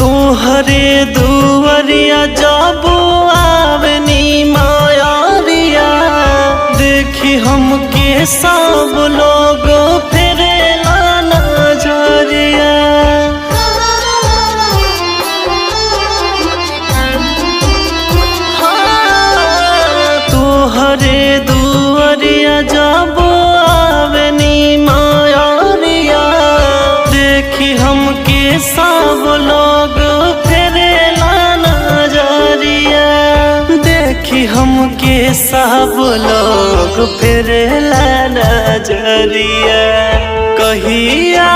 तोहरे दुआरिया जब आवनी मायारिया, देखी हमके सब लोग फेरेला नजरिया। तोहरे दुआरिया जब आवनी मायारिया, देखी हमके सब लोग फेरेला नजरिया। देखी हमके सब लोग फेरेला नजरिया। कहिया